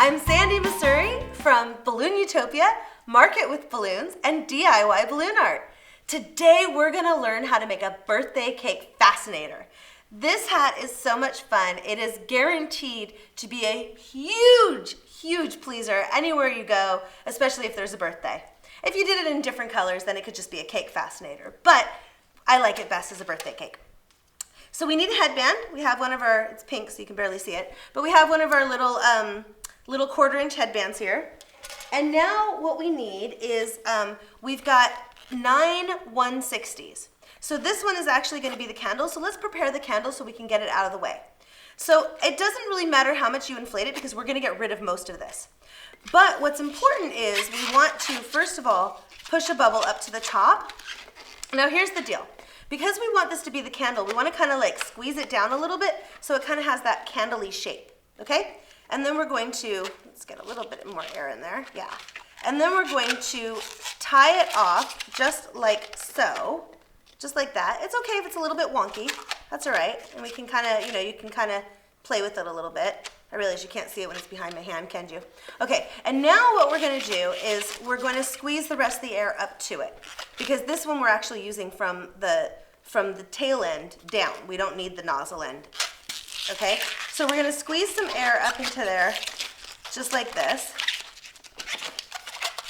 I'm Sandy Missouri from Balloon Utopia, Market with Balloons, and DIY Balloon Art. Today we're going to learn how to make a birthday cake fascinator. This hat is so much fun. It is guaranteed to be a huge, huge pleaser anywhere you go, especially if there's a birthday. If you did it in different colors, then it could just be a cake fascinator, but I like it best as a birthday cake. So we need a headband. We have one of our, it's pink so you can barely see it, but we have one of our little 1/4-inch headbands here. And now what we need is, we've got 9 1/60s. So this one is actually going to be the candle, so let's prepare the candle so we can get it out of the way. So it doesn't really matter how much you inflate it because we're going to get rid of most of this. But what's important is we want to, first of all, push a bubble up to the top. Now here's the deal. Because we want this to be the candle, we want to kind of like squeeze it down a little bit so it kind of has that candle-y shape, okay? And then we're going to, let's get a little bit more air in there, yeah. And then we're going to tie it off just like so, just like that. It's okay if it's a little bit wonky, that's all right. And we can kind of, you can kind of play with it a little bit. I realize you can't see it when it's behind my hand, can you? Okay, and now what we're going to do is we're going to squeeze the rest of the air up to it. Because this one we're actually using from the tail end down. We don't need the nozzle end. Okay, so we're going to squeeze some air up into there, just like this.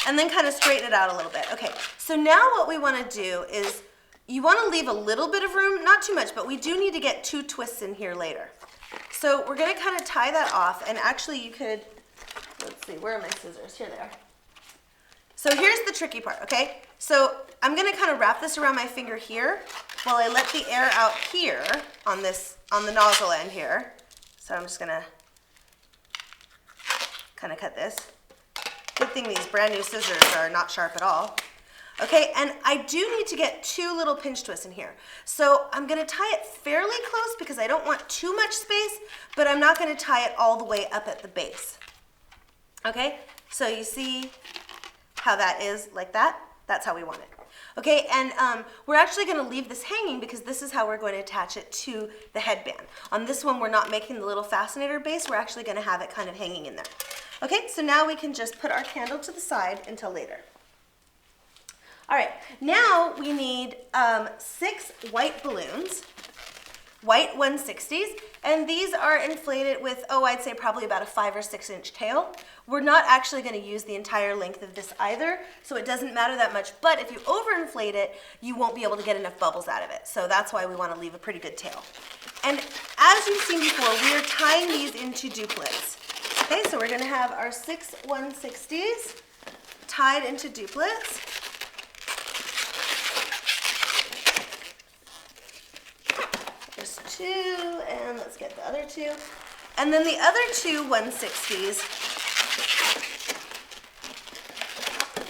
And then kind of straighten it out a little bit. Okay, so now what we want to do is, you want to leave a little bit of room, not too much, but we do need to get 2 twists in here later. So we're going to kind of tie that off, and actually you could, let's see, where are my scissors? Here they are. So here's the tricky part, okay? So I'm going to kind of wrap this around my finger here while I let the air out here on the nozzle end here. So I'm just going to kind of cut this. Good thing these brand new scissors are not sharp at all. Okay, and I do need to get 2 little pinch twists in here. So I'm going to tie it fairly close because I don't want too much space, but I'm not going to tie it all the way up at the base. Okay, so you see how that is like that? That's how we want it. Okay, and we're actually going to leave this hanging because this is how we're going to attach it to the headband. On this one, we're not making the little fascinator base. We're actually going to have it kind of hanging in there. Okay, so now we can just put our candle to the side until later. All right, now we need 6 white balloons, white 1/60s, and these are inflated with, I'd say probably about a 5 or 6 inch tail. We're not actually going to use the entire length of this either, so it doesn't matter that much, but if you overinflate it, you won't be able to get enough bubbles out of it, so that's why we want to leave a pretty good tail. And as you've seen before, we are tying these into duplets. Okay, so we're going to have our 6 1/60s tied into duplets. There's 2, and let's get the other 2. And then the other 2 1/60s,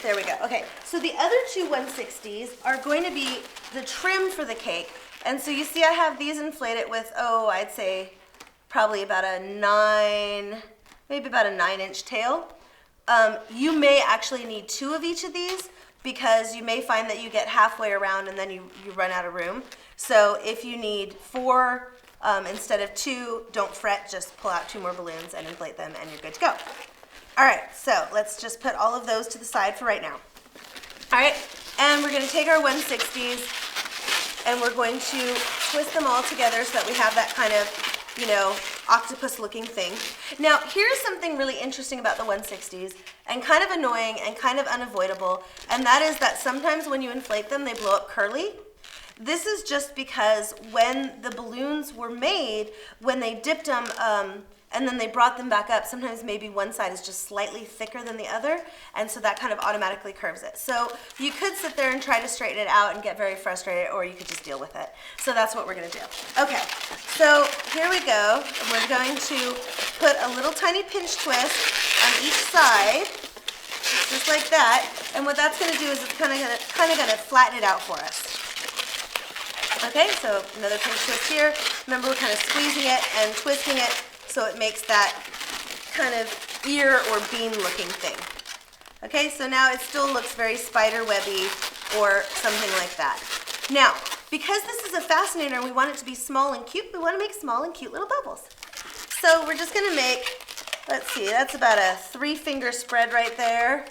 there we go. Okay, so the other 2 1/60s are going to be the trim for the cake. And so you see I have these inflated with, I'd say probably about a 9, maybe about a 9-inch tail. You may actually need 2 of each of these because you may find that you get halfway around and then you run out of room. So if you need 4 instead of 2, don't fret, just pull out 2 more balloons and inflate them and you're good to go. All right, so let's just put all of those to the side for right now. All right, and we're going to take our 1/60s and we're going to twist them all together so that we have that kind of, octopus looking thing. Now, here's something really interesting about the 1/60s and kind of annoying and kind of unavoidable, and that is that sometimes when you inflate them, they blow up curly. This is just because when the balloons were made, when they dipped them and then they brought them back up, sometimes maybe one side is just slightly thicker than the other, and so that kind of automatically curves it. So you could sit there and try to straighten it out and get very frustrated, or you could just deal with it. So that's what we're going to do. Okay, so here we go. We're going to put a little tiny pinch twist on each side, just like that, and what that's going to do is it's kind of going to flatten it out for us. Okay, so another pinch twist here. Remember, we're kind of squeezing it and twisting it so it makes that kind of ear or bean looking thing. Okay, so now it still looks very spider webby or something like that. Now, because this is a fascinator and we want it to be small and cute, we want to make small and cute little bubbles. So we're just going to make let's see, that's about a 3-finger spread right there.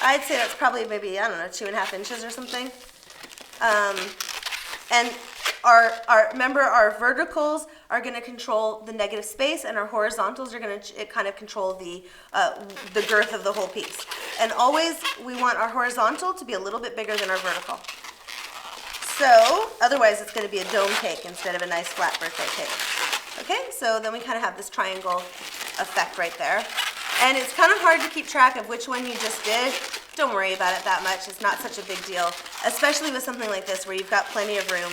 I'd say that's probably maybe, I don't know, 2.5 inches or something. And remember, our verticals are going to control the negative space, and our horizontals are going to kind of control the girth of the whole piece. And always we want our horizontal to be a little bit bigger than our vertical. So otherwise it's going to be a dome cake instead of a nice flat birthday cake. Okay, so then we kind of have this triangle effect right there. And it's kind of hard to keep track of which one you just did. Don't worry about it that much. It's not such a big deal, especially with something like this where you've got plenty of room.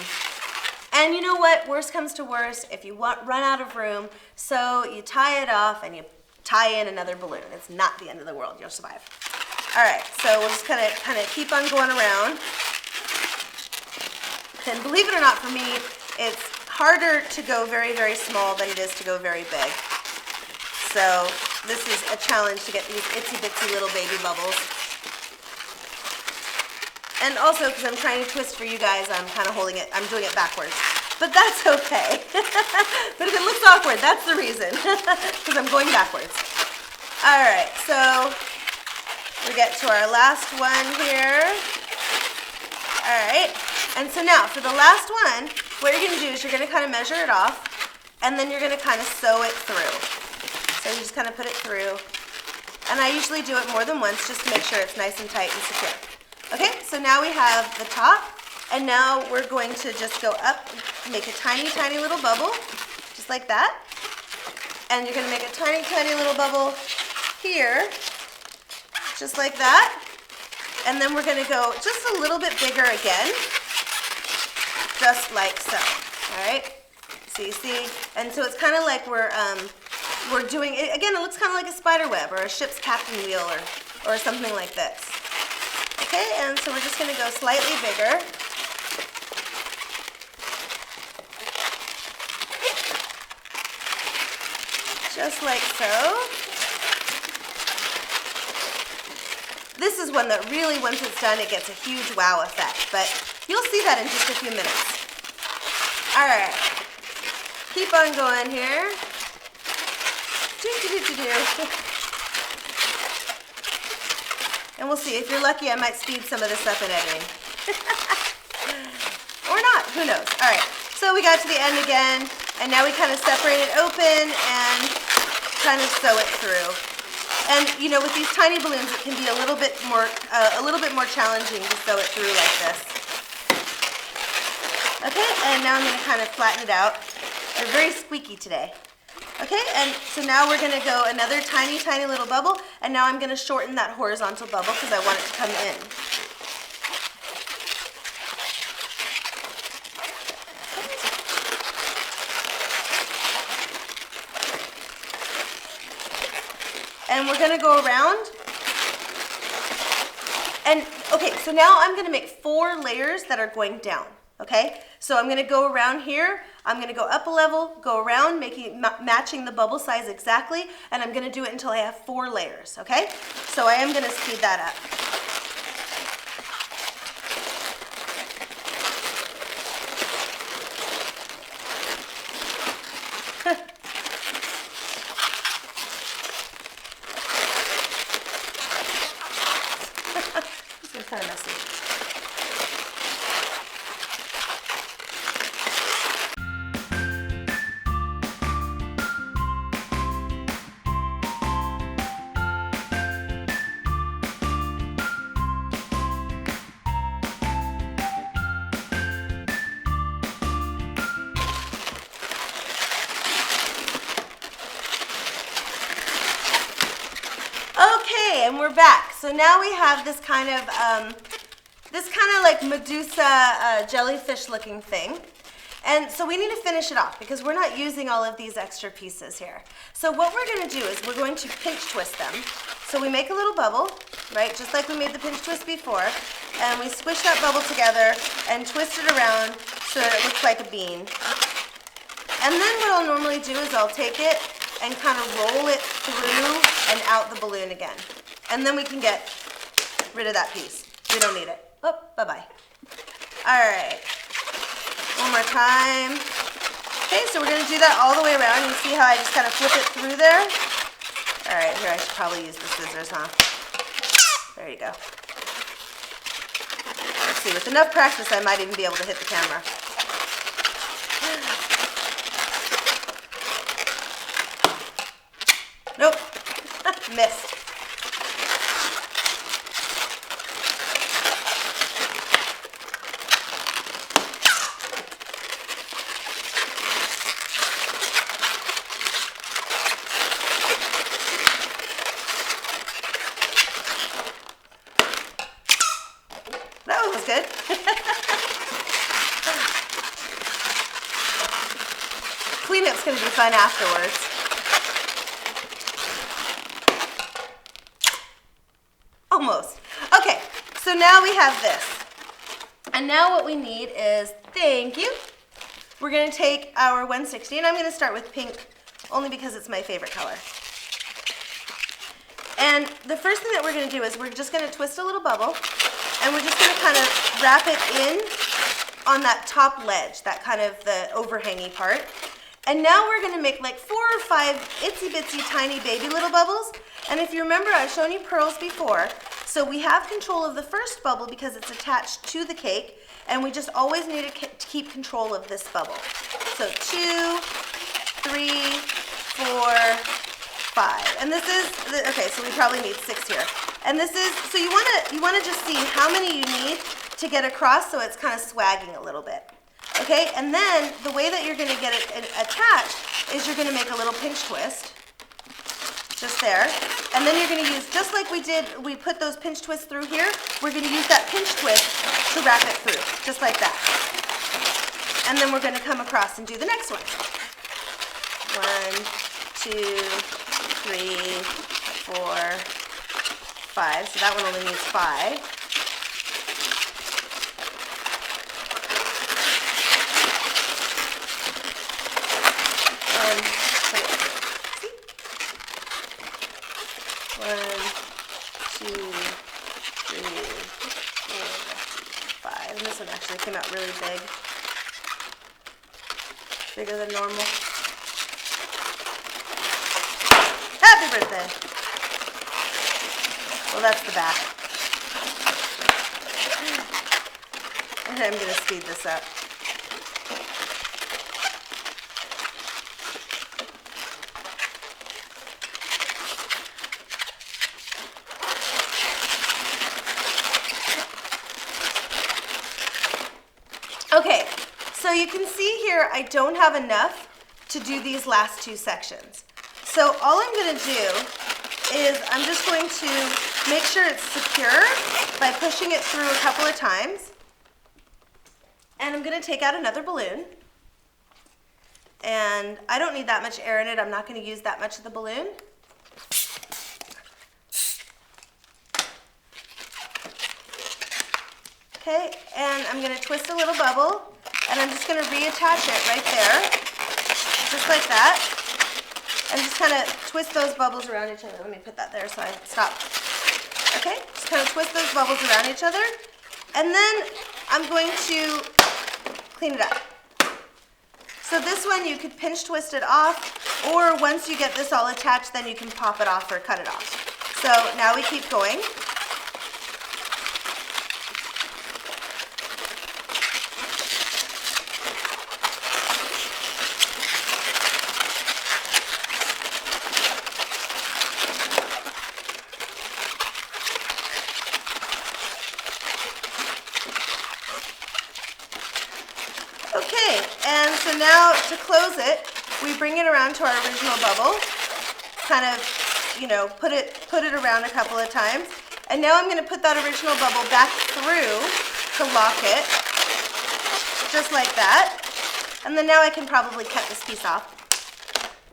And you know what? Worst comes to worst, if you run out of room, so you tie it off and you tie in another balloon. It's not the end of the world. You'll survive. All right, so we'll just kind of keep on going around. And believe it or not, for me, it's harder to go very, very small than it is to go very big. So this is a challenge to get these itsy bitsy little baby bubbles. And also, because I'm trying to twist for you guys, I'm kind of holding it, I'm doing it backwards. But that's okay. But if it looks awkward, that's the reason, because I'm going backwards. All right, so we get to our last one here. All right, and so now for the last one, what you're gonna do is you're gonna kind of measure it off, and then you're gonna kind of sew it through. So you just kind of put it through. And I usually do it more than once just to make sure it's nice and tight and secure. Okay, so now we have the top, and now we're going to just go up, make a tiny, tiny little bubble, just like that. And you're gonna make a tiny, tiny little bubble here, just like that. And then we're gonna go just a little bit bigger again, just like so, all right? So you see, and so it's kind of like we're doing, again, it looks kind of like a spider web or a ship's captain wheel or something like this. Okay, and so we're just going to go slightly bigger. Just like so. This is one that really, once it's done, it gets a huge wow effect, but you'll see that in just a few minutes. All right, keep on going here. And we'll see. If you're lucky, I might speed some of this up in editing. Or not. Who knows? All right. So we got to the end again, and now we kind of separate it open and kind of sew it through. And you know, with these tiny balloons, it can be a little bit more challenging to sew it through like this. Okay. And now I'm going to kind of flatten it out. They're very squeaky today. Okay, and so now we're going to go another tiny, tiny little bubble, and now I'm going to shorten that horizontal bubble because I want it to come in. And we're going to go around. And, okay, so now I'm going to make 4 layers that are going down. Okay, so I'm going to go around here, I'm going to go up a level, go around, matching the bubble size exactly, and I'm going to do it until I have 4 layers, okay? So I am going to speed that up. This is kind of messy. Okay, and we're back. So now we have this kind of like Medusa jellyfish looking thing. And so we need to finish it off because we're not using all of these extra pieces here. So what we're going to do is we're going to pinch twist them. So we make a little bubble, right, just like we made the pinch twist before, and we squish that bubble together and twist it around so that it looks like a bean. And then what I'll normally do is I'll take it and kind of roll it through and out the balloon again. And then we can get rid of that piece. We don't need it. Oh, bye-bye. All right. One more time. Okay, so we're going to do that all the way around. You see how I just kind of flip it through there? All right, here I should probably use the scissors, huh? There you go. Let's see, with enough practice, I might even be able to hit the camera. Nope, missed. That one was good. Cleanup's going to be fun afterwards. Almost. Okay, so now we have this. And now what we need is, thank you, we're going to take our 160, and I'm going to start with pink only because it's my favorite color. And the first thing that we're going to do is we're just going to twist a little bubble, and we're just going to kind of wrap it in on that top ledge, that kind of the overhangy part. And now we're going to make like 4 or 5 itsy bitsy tiny baby little bubbles. And if you remember, I've shown you pearls before. So we have control of the first bubble because it's attached to the cake, and we just always need to keep control of this bubble. So 2, 3, 4, 5. And this is, okay, so we probably need 6 here. And this is, so you wanna just see how many you need to get across so it's kind of swagging a little bit. Okay, and then the way that you're gonna get it attached is you're gonna make a little pinch twist, just there. And then you're gonna use, just like we did, we put those pinch twists through here, we're gonna use that pinch twist to wrap it through, just like that. And then we're gonna come across and do the next one. 1, 2, 3, 4, 5. So that one only needs 5. And put it, see? 1, 2, 3, 4, 5. And this one actually came out really big. Bigger than normal. Happy birthday! Well, that's the back. And I'm going to speed this up. Okay, so you can see here I don't have enough to do these last 2 sections. So all I'm going to do is I'm just going to make sure it's secure by pushing it through a couple of times. And I'm going to take out another balloon. And I don't need that much air in it. I'm not going to use that much of the balloon. Okay, and I'm going to twist a little bubble, and I'm just going to reattach it right there, just like that. And just kind of twist those bubbles around each other. Let me put that there so I stop. Okay, just kind of twist those bubbles around each other. And then I'm going to clean it up. So this one you could pinch twist it off, or once you get this all attached, then you can pop it off or cut it off. So now we keep going. Okay, and so now to close it, we bring it around to our original bubble, kind of, you know, put it around a couple of times. And now I'm going to put that original bubble back through to lock it, just like that. And then now I can probably cut this piece off.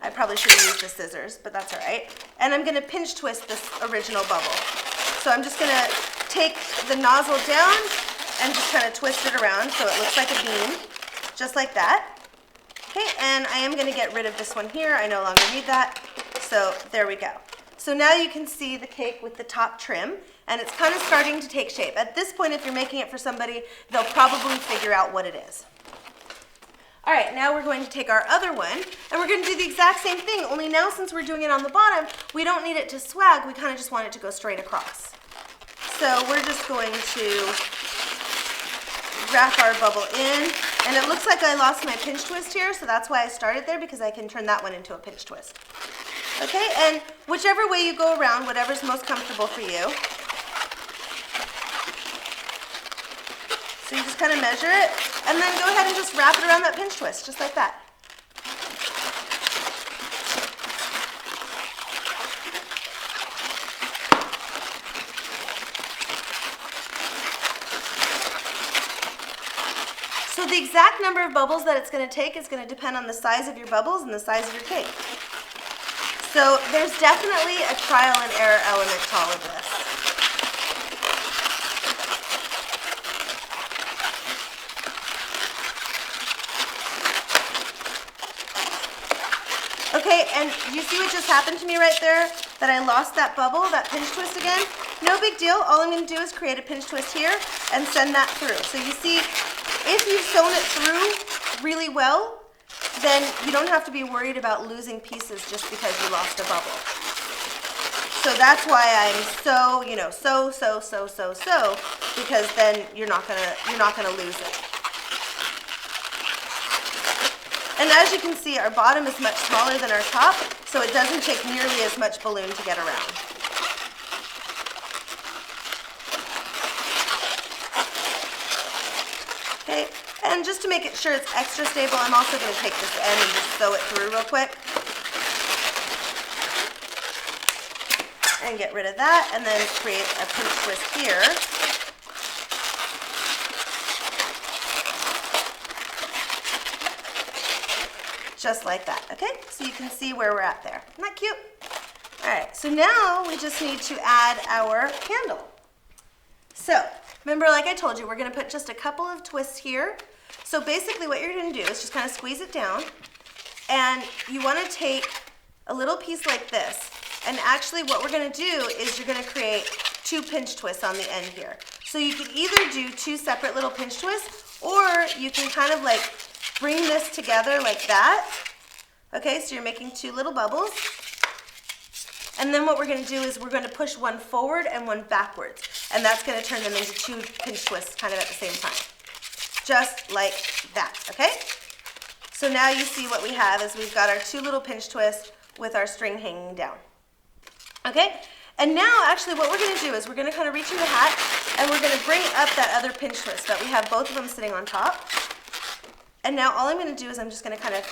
I probably should have used the scissors, but that's all right. And I'm going to pinch twist this original bubble. So I'm just going to take the nozzle down and just kind of twist it around so it looks like a bean. Just like that. Okay, and I am going to get rid of this one here. I no longer need that. So there we go. So now you can see the cake with the top trim, and it's kind of starting to take shape. At this point, if you're making it for somebody, they'll probably figure out what it is. All right, now we're going to take our other one, and we're going to do the exact same thing, only now since we're doing it on the bottom, we don't need it to swag, we kind of just want it to go straight across. So we're just going to wrap our bubble in, and it looks like I lost my pinch twist here, so that's why I started there, because I can turn that one into a pinch twist. Okay, and whichever way you go around, whatever's most comfortable for you. So you just kind of measure it, and then go ahead and just wrap it around that pinch twist, just like that. So the exact number of bubbles that it's going to take is going to depend on the size of your bubbles and the size of your cake. So there's definitely a trial and error element to all of this. Okay, and you see what just happened to me right there? That I lost that bubble, that pinch twist again? No big deal. All I'm going to do is create a pinch twist here and send that through. So you see, if you've sewn it through really well, then you don't have to be worried about losing pieces just because you lost a bubble. So that's why I'm so, so, because then you're not gonna lose it. And as you can see, our bottom is much smaller than our top, so it doesn't take nearly as much balloon to get around. Okay, and just to make it sure it's extra stable, I'm also going to take this end and just sew it through real quick. And get rid of that, and then create a pinch twist here. Just like that, okay? So you can see where we're at there. Isn't that cute? All right, so now we just need to add our handle. So, remember, like I told you, we're gonna put just a couple of twists here. So basically what you're gonna do is just kind of squeeze it down, and you wanna take a little piece like this, and actually what we're gonna do is you're gonna create 2 pinch twists on the end here. So you could either do 2 separate little pinch twists, or you can kind of like bring this together like that. Okay, so you're making 2 little bubbles. And then what we're gonna do is we're gonna push one forward and one backwards. And that's gonna turn them into 2 pinch twists kind of at the same time. Just like that, okay? So now you see what we have is we've got our 2 little pinch twists with our string hanging down. Okay? And now actually what we're gonna do is we're gonna kind of reach in the hat and we're gonna bring up that other pinch twist that we have both of them sitting on top. And now all I'm gonna do is I'm just gonna kind of,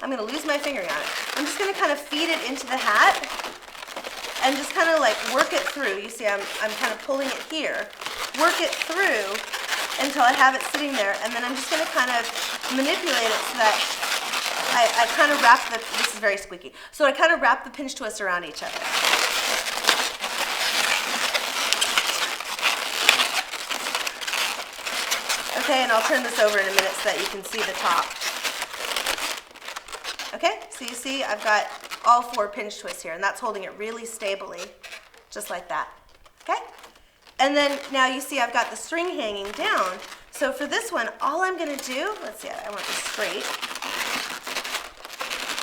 I'm gonna lose my fingering on it. I'm just gonna kind of feed it into the hat and just kind of like work it through. You see, I'm kind of pulling it here. Work it through until I have it sitting there, and then I'm just gonna kind of manipulate it so that I kind of wrap this is very squeaky. So I kind of wrap the pinch twists around each other. Okay, and I'll turn this over in a minute so that you can see the top. Okay, so you see I've got all 4 pinch twists here, and that's holding it really stably, just like that. Okay? And then now you see I've got the string hanging down. So for this one, all I'm gonna do, let's see, I want this straight.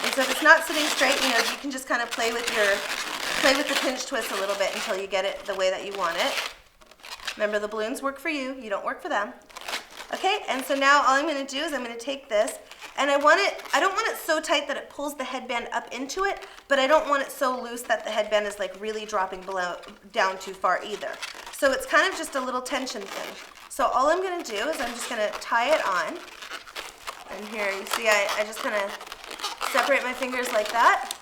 And so if it's not sitting straight, you can just kind of play with the pinch twist a little bit until you get it the way that you want it. Remember, the balloons work for you, you don't work for them. Okay, and so now all I'm going to do is I'm going to take this, and I don't want it so tight that it pulls the headband up into it, but I don't want it so loose that the headband is like really dropping down too far either. So it's kind of just a little tension thing. So all I'm going to do is I'm just going to tie it on, and here you see I just kind of separate my fingers like that,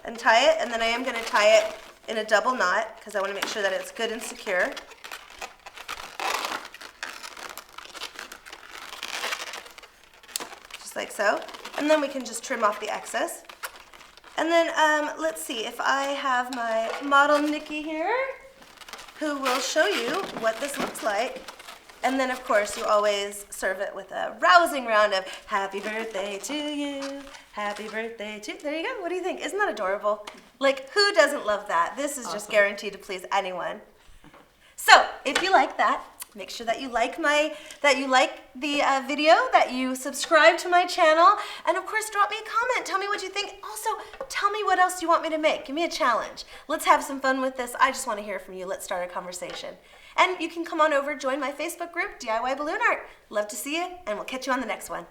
and tie it, and then I am going to tie it in a double knot because I want to make sure that it's good and secure. Like so, and then we can just trim off the excess. And then let's see if I have my model Nikki here who will show you what this looks like. And then of course you always serve it with a rousing round of happy birthday to you, happy birthday to, there you go. What do you think? Isn't that adorable? Like, who doesn't love that? This is awesome. Just guaranteed to please anyone. So if you like that, Make sure that you like the video, that you subscribe to my channel, and of course drop me a comment. Tell me what you think. Also, tell me what else you want me to make. Give me a challenge. Let's have some fun with this. I just want to hear from you. Let's start a conversation. And you can come on over, join my Facebook group, DIY Balloon Art. Love to see you, and we'll catch you on the next one.